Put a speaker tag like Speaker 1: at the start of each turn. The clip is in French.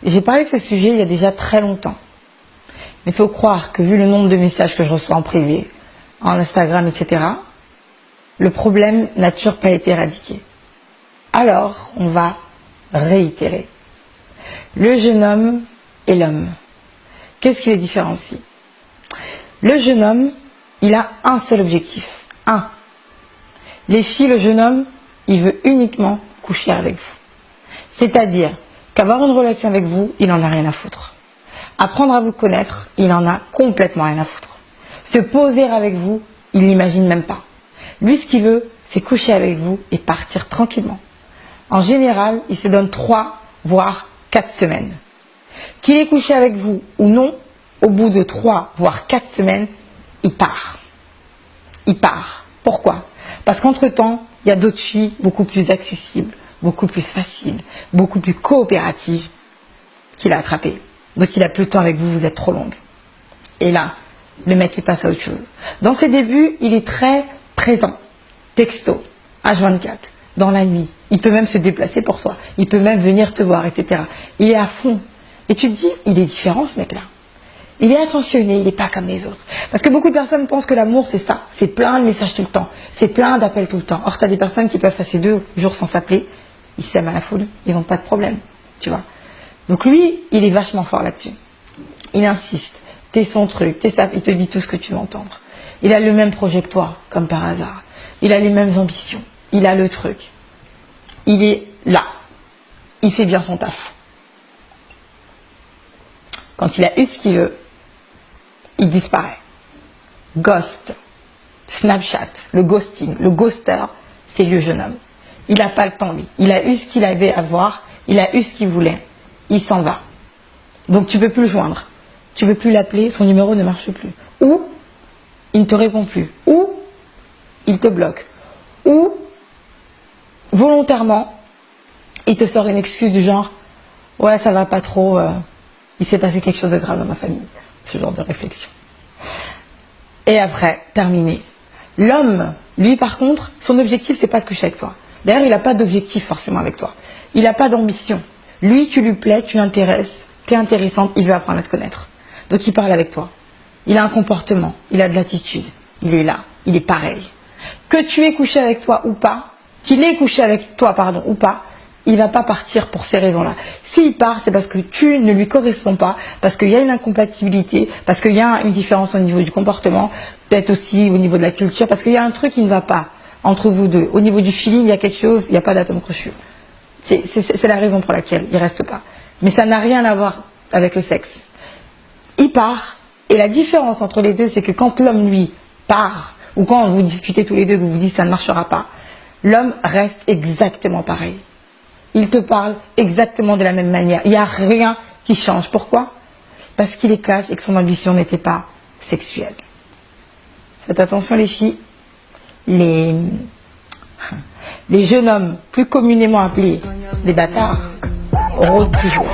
Speaker 1: J'ai parlé de ce sujet il y a déjà très longtemps. Mais il faut croire que vu le nombre de messages que je reçois en privé, en Instagram, etc., le problème n'a toujours pas été éradiqué. Alors, on va réitérer. Le jeune homme et l'homme. Qu'est-ce qui les différencie? Le jeune homme, il a un seul objectif. Un. Les filles, le jeune homme, il veut uniquement coucher avec vous. C'est-à-dire qu'avoir une relation avec vous, il n'en a rien à foutre. Apprendre à vous connaître, il en a complètement rien à foutre. Se poser avec vous, il n'imagine même pas. Lui, ce qu'il veut, c'est coucher avec vous et partir tranquillement. En général, il se donne 3, voire 4 semaines. Qu'il ait couché avec vous ou non, au bout de 3, voire 4 semaines, il part. Il part. Pourquoi? Parce qu'entre-temps, il y a d'autres filles beaucoup plus accessibles, beaucoup plus faciles, beaucoup plus coopératives qu'il a attrapées. Donc il a plus le temps avec vous, vous êtes trop longue. Et là, le mec il passe à autre chose. Dans ses débuts, il est très présent. Texto, H24, dans la nuit. Il peut même se déplacer pour toi. Il peut même venir te voir, etc. Il est à fond. Et tu te dis, il est différent ce mec-là. Il est attentionné, il n'est pas comme les autres. Parce que beaucoup de personnes pensent que l'amour c'est ça. C'est plein de messages tout le temps. C'est plein d'appels tout le temps. Or, tu as des personnes qui peuvent passer 2 jours sans s'appeler. Ils s'aiment à la folie. Ils n'ont pas de problème. Tu vois. Donc lui, il est vachement fort là-dessus. Il insiste. T'es son truc, t'es ça. Il te dit tout ce que tu veux entendre. Il a le même projet que toi, comme par hasard. Il a les mêmes ambitions. Il a le truc. Il est là. Il fait bien son taf. Quand il a eu ce qu'il veut, il disparaît. Ghost, Snapchat, le ghosting, le ghoster, c'est le jeune homme. Il n'a pas le temps, lui. Il a eu ce qu'il avait à voir, il a eu ce qu'il voulait. Il s'en va. Donc tu ne peux plus le joindre. Tu ne peux plus l'appeler, son numéro ne marche plus. Ou il ne te répond plus. Ou il te bloque. Ou volontairement, il te sort une excuse du genre « Ouais, ça va pas trop, il s'est passé quelque chose de grave dans ma famille. » Ce genre de réflexion. Et après, terminé. L'homme, lui par contre, son objectif, c'est pas de coucher avec toi. D'ailleurs, il n'a pas d'objectif forcément avec toi. Il n'a pas d'ambition. Lui, tu lui plais, tu l'intéresses, tu es intéressante, il veut apprendre à te connaître. Donc il parle avec toi. Il a un comportement, il a de l'attitude. Il est là, il est pareil. Que tu aies couché avec toi ou pas, qu'il ait couché avec toi, pardon, ou pas, il ne va pas partir pour ces raisons-là. S'il part, c'est parce que tu ne lui corresponds pas, parce qu'il y a une incompatibilité, parce qu'il y a une différence au niveau du comportement, peut-être aussi au niveau de la culture, parce qu'il y a un truc qui ne va pas entre vous deux. Au niveau du feeling, il y a quelque chose, il n'y a pas d'atome crochu. C'est la raison pour laquelle il ne reste pas. Mais ça n'a rien à voir avec le sexe. Il part, et la différence entre les deux, c'est que quand l'homme, lui, part, ou quand vous discutez tous les deux, vous vous dites ça ne marchera pas, l'homme reste exactement pareil. Il te parle exactement de la même manière. Il n'y a rien qui change. Pourquoi? Parce qu'il est classe et que son ambition n'était pas sexuelle. Faites attention les filles. Les jeunes hommes, plus communément appelés des bâtards, rôdent toujours.